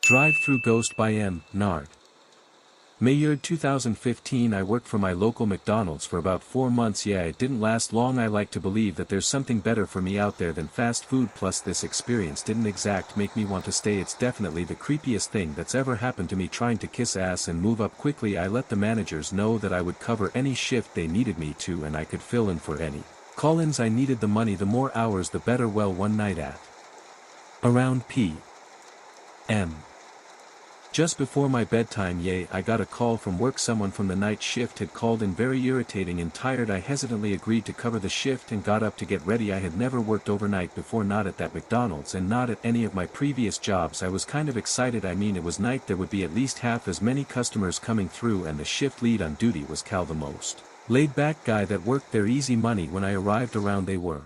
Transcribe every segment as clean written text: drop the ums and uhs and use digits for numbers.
Drive-thru Ghost by M. Nard. May 2015. I worked for my local McDonald's for about 4 months. Yeah, it didn't last long. I like to believe that there's something better for me out there than fast food, plus this experience didn't exact make me want to stay. It's definitely the creepiest thing that's ever happened to me. Trying to kiss ass and move up quickly, I let the managers know that I would cover any shift they needed me to, and I could fill in for any call-ins. I needed the money, the more hours the better. Well, one night at around p.m. just before my bedtime, I got a call from work. Someone from the night shift had called in, very irritating and tired. I hesitantly agreed to cover the shift and got up to get ready. I had never worked overnight before, not at that McDonald's and not at any of my previous jobs. I was kind of excited. I mean, it was night, there would be at least half as many customers coming through, and the shift lead on duty was Cal, the most laid-back guy that worked there. Easy money. When I arrived around, they were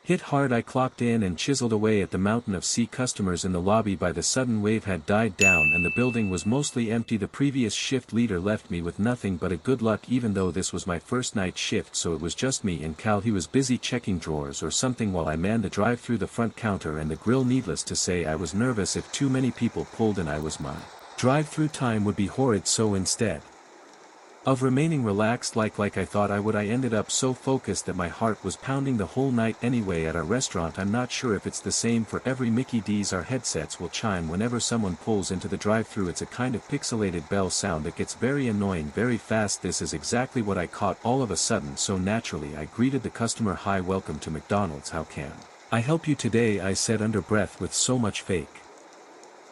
hit hard. I clocked in and chiseled away at the mountain of customers in the lobby. By the sudden, wave had died down and the building was mostly empty. The previous shift leader left me with nothing but a good luck, even though this was my first night shift, so it was just me and Cal. He was busy checking drawers or something while I manned the drive-thru, the front counter and the grill. Needless to say, I was nervous. If too many people pulled in, my drive-thru time would be horrid, so instead of remaining relaxed like I thought I would, I ended up so focused that my heart was pounding the whole night. Anyway, at our restaurant, I'm not sure if it's the same for every Mickey D's, our headsets will chime whenever someone pulls into the drive-thru. It's a kind of pixelated bell sound that gets very annoying very fast. This is exactly what I caught all of a sudden, so naturally I greeted the customer. "Hi, welcome to McDonald's. How can I help you today?" I said under breath with so much fake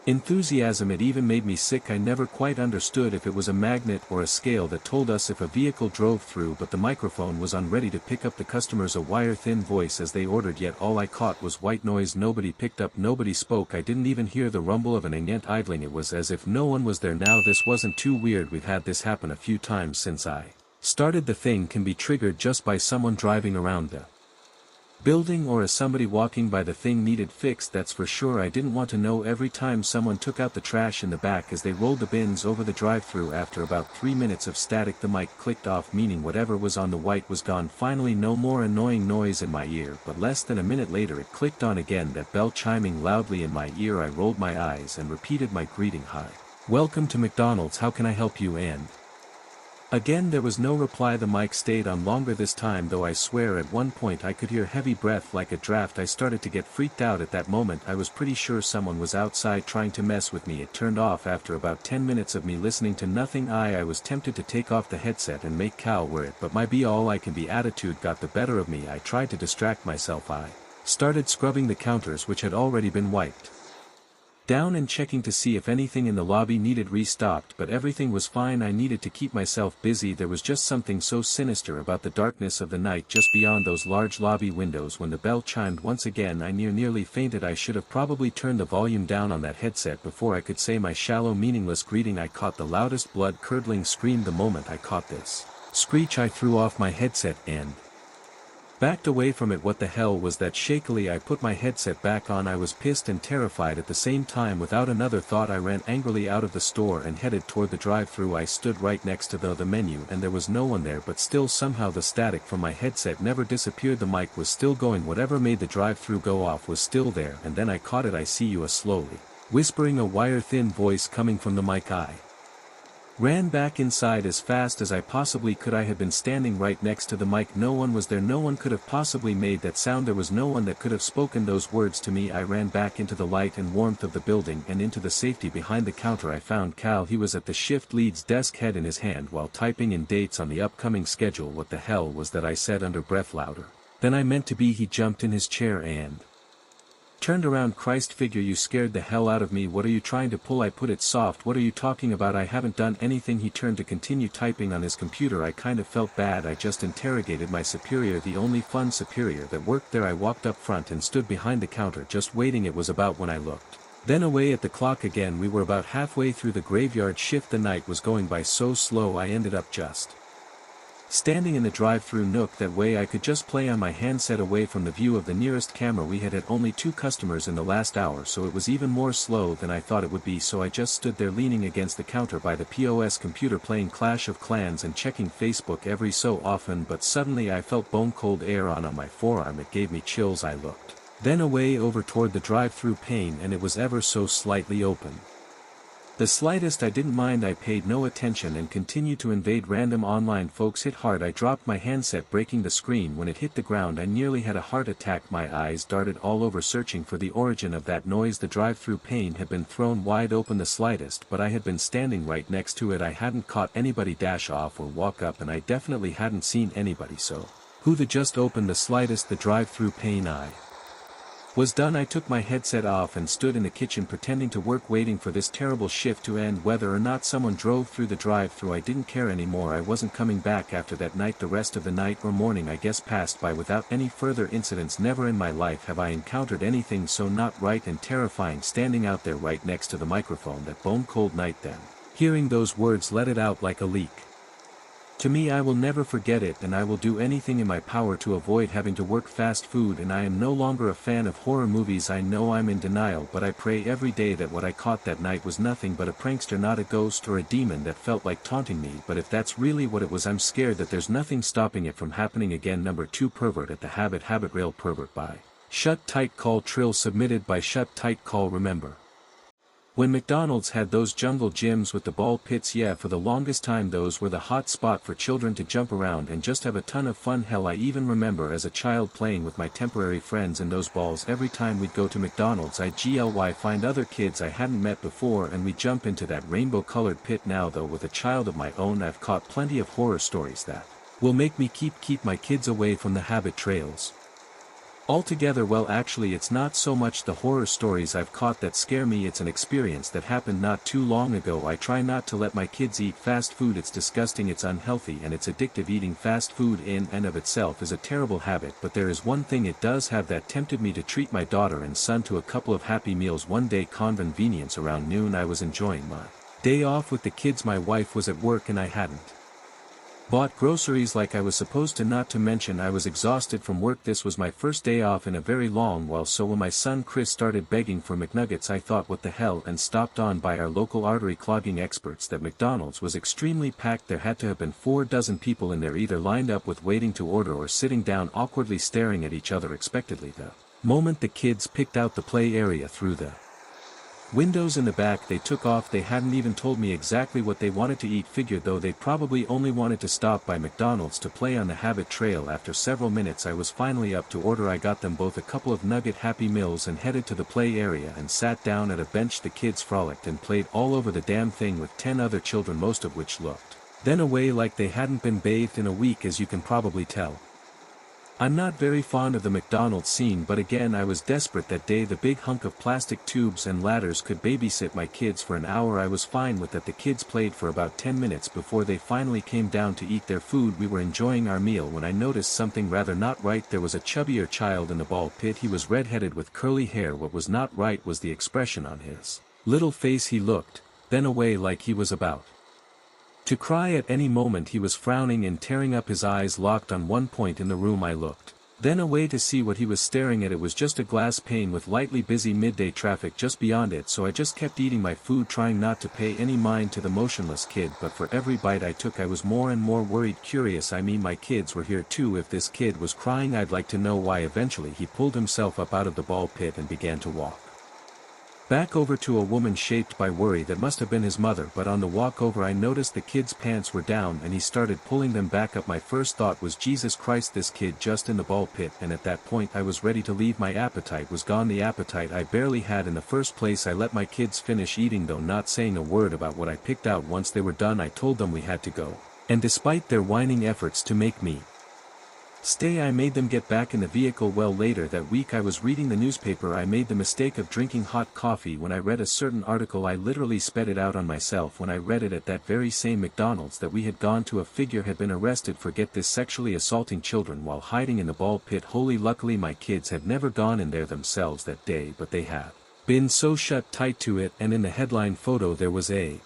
enthusiasm it even made me sick. I never quite understood if it was a magnet or a scale that told us if a vehicle drove through, but the microphone was on ready to pick up the customers, a wire-thin voice as they ordered, yet all I caught was white noise. Nobody picked up, nobody spoke. I didn't even hear the rumble of an engine idling. It was as if no one was there. Now this wasn't too weird. We've had this happen a few times since I started. The thing can be triggered just by someone driving around the building or as somebody walking by. The thing needed fixed, that's for sure. I didn't want to know. Every time someone took out the trash in the back as they rolled the bins over the drive-thru, after about 3 minutes of static, the mic clicked off, meaning whatever was on the white was gone. Finally, no more annoying noise in my ear. But less than a minute later it clicked on again, that bell chiming loudly in my ear. I rolled my eyes and repeated my greeting. "Hi, welcome to McDonald's. How can I help you?" And again there was no reply. The mic stayed on longer this time, though I swear at one point I could hear heavy breath like a draft. I started to get freaked out at that moment. I was pretty sure someone was outside trying to mess with me. It turned off after about 10 minutes of me listening to nothing. I was tempted to take off the headset and make Cal wear it, but my be-all-I-can-be attitude got the better of me. I tried to distract myself. I started scrubbing the counters, which had already been wiped down, and checking to see if anything in the lobby needed restocked, but everything was fine. I needed to keep myself busy. There was just something so sinister about the darkness of the night just beyond those large lobby windows. When the bell chimed once again, I nearly fainted. I should have probably turned the volume down on that headset before I could say my shallow, meaningless greeting. I caught the loudest blood-curdling scream. The moment I caught this screech, I threw off my headset and backed away from it. What the hell was that? Shakily I put my headset back on. I was pissed and terrified at the same time. Without another thought I ran angrily out of the store and headed toward the drive-thru. I stood right next to the menu and there was no one there, but still somehow the static from my headset never disappeared. The mic was still going. Whatever made the drive-thru go off was still there, and then I caught it. "I see you," a slowly whispering, a wire-thin voice coming from the mic. I ran back inside as fast as I possibly could. I had been standing right next to the mic. No one was there. No one could have possibly made that sound. There was no one that could have spoken those words to me. I ran back into the light and warmth of the building and into the safety behind the counter. I found Cal. He was at the shift lead's desk, head in his hand, while typing in dates on the upcoming schedule. "What the hell was that?" I said under breath, louder than I meant to be. He jumped in his chair and turned around. "Christ, figure, you scared the hell out of me. What are you trying to pull?" I put it soft. "What are you talking about? I haven't done anything." He turned to continue typing on his computer. I kind of felt bad. I just interrogated my superior, the only fun superior that worked there. I walked up front and stood behind the counter just waiting. It was about when I looked then away at the clock again. We were about halfway through the graveyard shift. The night was going by so slow. I ended up just standing in the drive-thru nook. That way I could just play on my handset away from the view of the nearest camera. We had only 2 customers in the last hour, so it was even more slow than I thought it would be. So I just stood there leaning against the counter by the POS computer, playing Clash of Clans and checking Facebook every so often. But suddenly I felt bone-cold air on my forearm. It gave me chills. I looked then away over toward the drive-thru pane, and it was ever so slightly open. The slightest I didn't mind. I paid no attention and continued to invade random online folks. Hit hard. I dropped my handset, breaking the screen. When it hit the ground I nearly had a heart attack. My eyes darted all over searching for the origin of that noise. The drive-thru pane had been thrown wide open the slightest, but I had been standing right next to it. I hadn't caught anybody dash off or walk up, and I definitely hadn't seen anybody, so who the just opened the slightest the drive-thru pane? I was done. I took my headset off and stood in the kitchen pretending to work, waiting for this terrible shift to end. Whether or not someone drove through the drive-thru, I didn't care anymore. I wasn't coming back after that night. The rest of the night or morning, I guess, passed by without any further incidents. Never in my life have I encountered anything so not right and terrifying. Standing out there right next to the microphone that bone-cold night, then hearing those words let it out like a leak. To me, I will never forget it, and I will do anything in my power to avoid having to work fast food. And I am no longer a fan of horror movies. I know I'm in denial, but I pray every day that what I caught that night was nothing but a prankster, not a ghost or a demon that felt like taunting me. But if that's really what it was, I'm scared that there's nothing stopping it from happening again. Number 2, Pervert at the Habit Rail Pervert by Shut Tight Call. Trill submitted by Shut Tight Call. Remember when McDonald's had those jungle gyms with the ball pits? Yeah, for the longest time those were the hot spot for children to jump around and just have a ton of fun. Hell, I even remember as a child playing with my temporary friends in those balls. Every time we'd go to McDonald's I'd find other kids I hadn't met before, and we'd jump into that rainbow-colored pit. Now though, with a child of my own, I've caught plenty of horror stories that will make me keep my kids away from the habit trails altogether. Well, actually it's not so much the horror stories I've caught that scare me, it's an experience that happened not too long ago. I try not to let my kids eat fast food. It's disgusting, it's unhealthy, and it's addictive. Eating fast food in and of itself is a terrible habit, but there is one thing it does have that tempted me to treat my daughter and son to a couple of Happy Meals one day. Convenience. Around noon I was enjoying my day off with the kids. My wife was at work and I hadn't bought groceries like I was supposed to. Not to mention I was exhausted from work. This was my first day off in a very long while, so when my son Chris started begging for McNuggets I thought what the hell, and stopped on by our local artery clogging experts. That McDonald's was extremely packed. There had to have been 4 dozen people in there, either lined up with waiting to order or sitting down awkwardly staring at each other expectantly. The moment the kids picked out the play area through the windows in the back, they took off. They hadn't even told me exactly what they wanted to eat. Figured though they probably only wanted to stop by McDonald's to play on the habit trail. After several minutes I was finally up to order. I got them both a couple of nugget Happy Meals and headed to the play area and sat down at a bench. The kids frolicked and played all over the damn thing with 10 other children, most of which looked then away like they hadn't been bathed in a week. As you can probably tell, I'm not very fond of the McDonald's scene, but again I was desperate that day. The big hunk of plastic tubes and ladders could babysit my kids for an hour. I was fine with that. The kids played for about 10 minutes before they finally came down to eat their food. We were enjoying our meal when I noticed something rather not right. There was a chubbier child in the ball pit. He was red-headed with curly hair. What was not right was the expression on his little face. He looked then away like he was about to cry at any moment. He was frowning and tearing up, his eyes locked on one point in the room. I looked then away to see what he was staring at. It was just a glass pane with lightly busy midday traffic just beyond it, so I just kept eating my food, trying not to pay any mind to the motionless kid. But for every bite I took I was more and more worried. Curious, I mean, my kids were here too. If this kid was crying, I'd like to know why. Eventually he pulled himself up out of the ball pit and began to walk back over to a woman shaped by worry that must have been his mother. But on the walk over I noticed the kid's pants were down and he started pulling them back up. My first thought was, Jesus Christ, this kid just in the ball pit. And at that point I was ready to leave. My appetite was gone, the appetite I barely had in the first place. I let my kids finish eating, though not saying a word about what I picked out. Once they were done I told them we had to go, and despite their whining efforts to make me stay, I made them get back in the vehicle. Well, later that week I was reading the newspaper. I made the mistake of drinking hot coffee. When I read a certain article I literally sped it out on myself. When I read it at that very same McDonald's that we had gone to, a figure had been arrested for sexually assaulting children while hiding in the ball pit. Holy, luckily my kids had never gone in there themselves that day, but they had been so shut tight to it. And in the headline photo there was a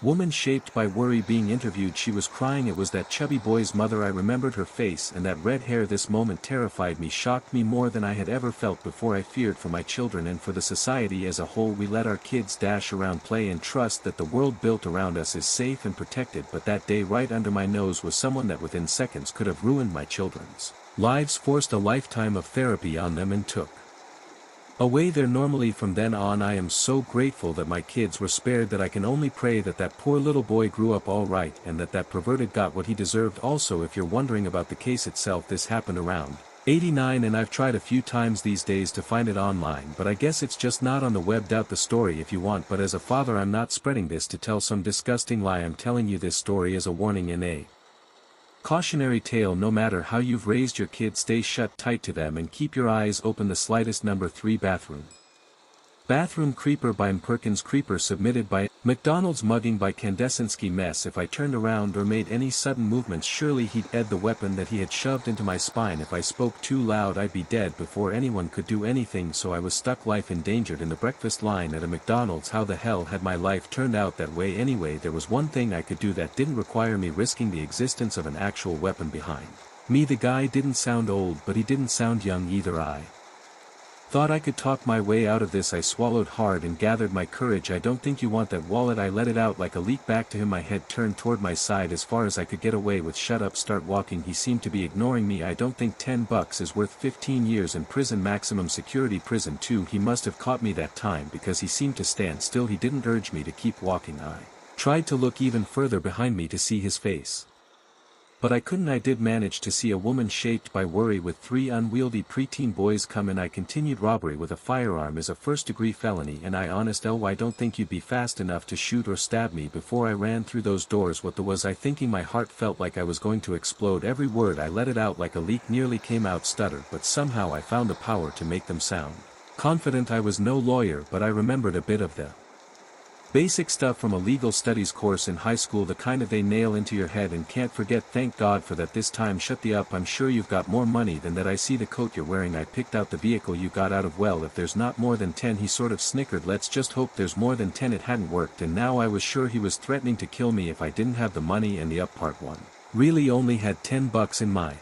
woman shaped by worry being interviewed. She was crying. It was that chubby boy's mother. I remembered her face and that red hair. This moment terrified me, shocked me more than I had ever felt before. I feared for my children and for the society as a whole. We let our kids dash around, play, and trust that the world built around us is safe and protected. But that day right under my nose was someone that within seconds could have ruined my children's lives forced a lifetime of therapy on them and took away their normally. From then on I am so grateful that my kids were spared, that I can only pray that that poor little boy grew up all right and that that perverted got what he deserved. Also, if you're wondering about the case itself, this happened around '89 and I've tried a few times these days to find it online, but I guess it's just not on the web. Doubt the story if you want, but as a father I'm not spreading this to tell some disgusting lie. I'm telling you this story as a warning and a cautionary tale. No matter how you've raised your kids, stay shut tight to them and keep your eyes open. The slightest. Number 3. Bathroom Creeper by M. Perkins. Creeper submitted by McDonald's. Mugging by Kandesinski. Mess. If I turned around or made any sudden movements, surely he'd ed the weapon that he had shoved into my spine. If I spoke too loud I'd be dead before anyone could do anything, so I was stuck, life endangered, in the breakfast line at a McDonald's. How the hell had my life turned out that way anyway? There was one thing I could do that didn't require me risking the existence of an actual weapon behind me. The guy didn't sound old, but he didn't sound young either. I thought I could talk my way out of this. I swallowed hard and gathered my courage. I don't think you want that wallet. I let it out like a leak back to him. My head turned toward my side as far as I could get away with. Shut up, start walking. He seemed to be ignoring me. I don't think $10 is worth 15 years in prison, maximum security prison too. He must have caught me that time because he seemed to stand still. He didn't urge me to keep walking. I tried to look even further behind me to see his face, but I couldn't. I did manage to see a woman shaped by worry with 3 unwieldy preteen boys come in. I continued. Robbery with a firearm is a first-degree felony, and I honest I don't think you'd be fast enough to shoot or stab me before I ran through those doors. What was I thinking? My heart felt like I was going to explode. Every word I let it out like a leak, nearly came out stuttered, but somehow I found the power to make them sound confident. I was no lawyer, but I remembered a bit of the basic stuff from a legal studies course in high school, the kind of they nail into your head and can't forget. Thank God for that. This time shut the up. I'm sure you've got more money than that. I see the coat you're wearing. I picked out the vehicle you got out of. Well, if there's not more than 10. He sort of snickered. Let's just hope there's more than 10. It hadn't worked, and now I was sure he was threatening to kill me if I didn't have the money. And the up part one really only had $10 in my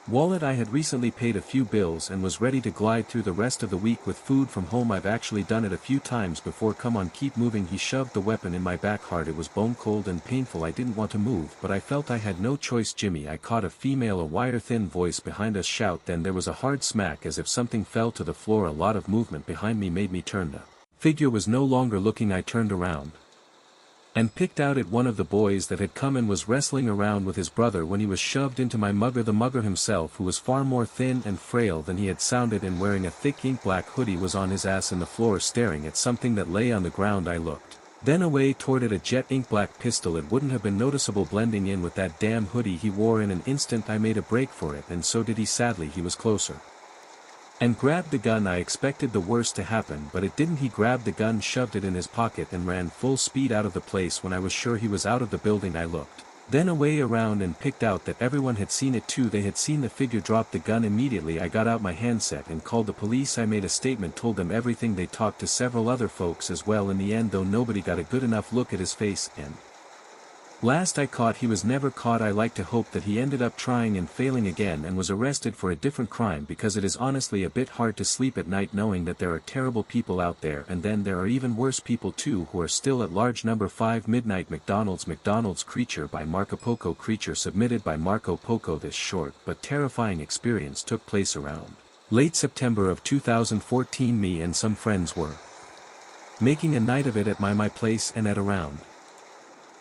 wallet. I had recently paid a few bills and was ready to glide through the rest of the week with food from home. I've actually done it a few times before. Come on, keep moving. He shoved the weapon in my back hard. It was bone cold and painful. I didn't want to move, but I felt I had no choice. Jimmy, I caught a female, a wire-thin voice behind us shout. Then there was a hard smack as if something fell to the floor. A lot of movement behind me made me turn. The figure was no longer looking. I turned around and picked out at one of the boys that had come and was wrestling around with his brother when he was shoved into my mugger. The mugger himself, who was far more thin and frail than he had sounded and wearing a thick ink black hoodie, was on his ass in the floor staring at something that lay on the ground. I looked then away toward it. A jet ink black pistol. It wouldn't have been noticeable blending in with that damn hoodie he wore. In an instant I made a break for it, and so did he. Sadly he was closer and grabbed the gun. I expected the worst to happen, but it didn't. He grabbed the gun, shoved it in his pocket, and ran full speed out of the place. When I was sure he was out of the building, I looked then away around and picked out that everyone had seen it too. They had seen the figure drop the gun. Immediately I got out my handset and called the police. I made a statement, told them everything. They talked to several other folks as well. In the end, though, nobody got a good enough look at his face, and last I caught he was never caught. I like to hope that he ended up trying and failing again and was arrested for a different crime, because it is honestly a bit hard to sleep at night knowing that there are terrible people out there, and then there are even worse people too who are still at large. Number 5. Midnight McDonald's Creature by Marco Poco. Creature submitted by Marco Poco. This short but terrifying experience took place around late September of 2014. Me and some friends were making a night of it at my place, and at around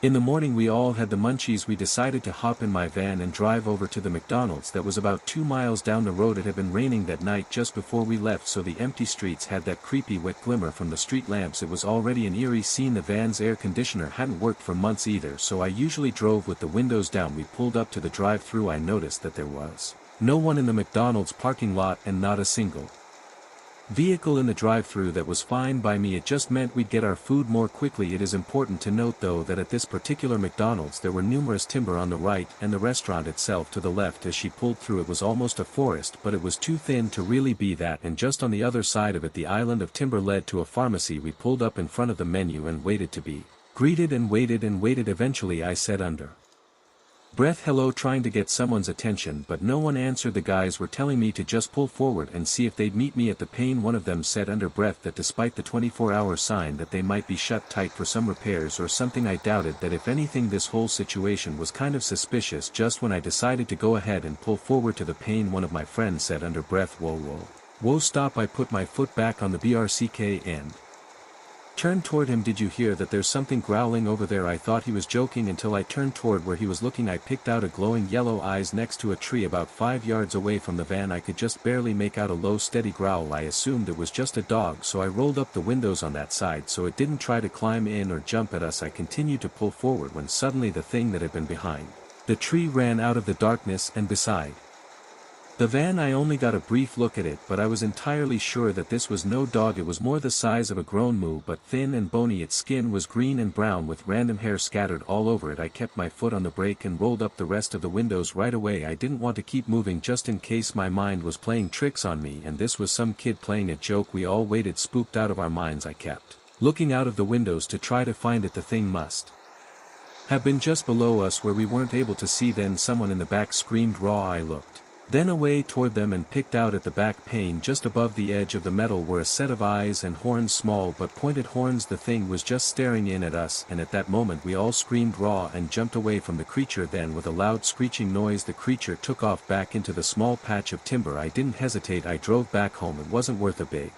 in the morning we all had the munchies. We decided to hop in my van and drive over to the McDonald's that was about 2 miles down the road. It had been raining that night just before we left, so the empty streets had that creepy wet glimmer from the street lamps. It was already an eerie scene. The van's air conditioner hadn't worked for months either, so I usually drove with the windows down. We pulled up to the drive-thru. I noticed that there was no one in the McDonald's parking lot and not a single vehicle in the drive-thru. That was fine by me. It just meant we'd get our food more quickly. It is important to note though that at this particular McDonald's there were numerous timber on the right and the restaurant itself to the left. As she pulled through, it was almost a forest, but it was too thin to really be that, and just on the other side of it the island of timber led to a pharmacy. We pulled up in front of the menu and waited to be greeted and waited and waited. Eventually I said under Breath hello trying to get someone's attention but no one answered. The guys were telling me to just pull forward and see if they'd meet me at the pane. One of them said under breath that despite the 24-hour sign that they might be shut tight for some repairs or something. I doubted that. If anything, this whole situation was kind of suspicious. Just when I decided to go ahead and pull forward to the pane, one of my friends said under breath, whoa whoa. Whoa, stop. I put my foot back on the BRCK and turned toward him. Did you hear that? There's something growling over there. I thought he was joking until I turned toward where he was looking. I picked out a glowing yellow eyes next to a tree about 5 yards away from the van. I could just barely make out a low steady growl. I assumed it was just a dog, so I rolled up the windows on that side so it didn't try to climb in or jump at us. I continued to pull forward when suddenly the thing that had been behind the tree ran out of the darkness and beside the van. I only got a brief look at it, but I was entirely sure that this was no dog. It was more the size of a grown moo, but thin and bony. Its skin was green and brown with random hair scattered all over it. I kept my foot on the brake and rolled up the rest of the windows right away. I didn't want to keep moving just in case my mind was playing tricks on me and this was some kid playing a joke. We all waited, spooked out of our minds. I kept looking out of the windows to try to find it. The thing must have been just below us where we weren't able to see. Then someone in the back screamed raw. I looked then away toward them and picked out at the back pane just above the edge of the metal were a set of eyes and horns, small but pointed horns. The thing was just staring in at us, and at that moment we all screamed raw and jumped away from the creature. Then with a loud screeching noise the creature took off back into the small patch of timber. I didn't hesitate. I drove back home. It wasn't worth a big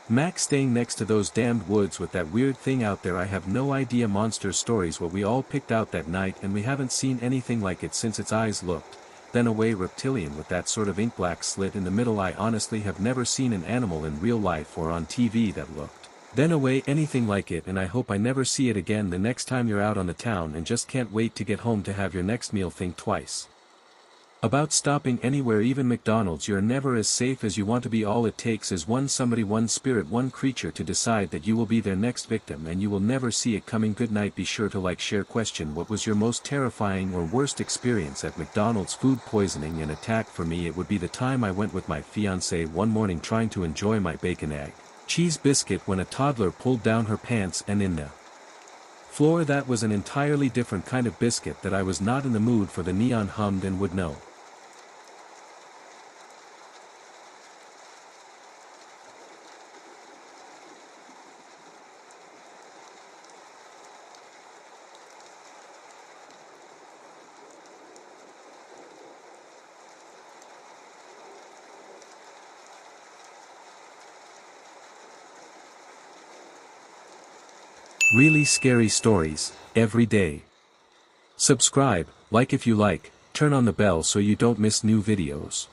Mac staying next to those damned woods with that weird thing out there. I have no idea. Monster stories what we all picked out that night, and we haven't seen anything like it since. Its eyes looked then away, reptilian with that sort of ink black slit in the middle. I honestly have never seen an animal in real life or on TV that looked then away anything like it, and I hope I never see it again. The next time you're out on the town and just can't wait to get home to have your next meal, think twice about stopping anywhere, even McDonald's. You're never as safe as you want to be. All it takes is one somebody, one spirit, one creature to decide that you will be their next victim, and you will never see it coming. Good night. Be sure to like, share. Question: what was your most terrifying or worst experience at McDonald's? Food poisoning and attack. For me it would be the time I went with my fiancée one morning trying to enjoy my bacon egg cheese biscuit when a toddler pulled down her pants and in the floor. That was an entirely different kind of biscuit that I was not in the mood for. The neon hummed and would know. Really scary stories, every day. Subscribe, like if you like, turn on the bell so you don't miss new videos.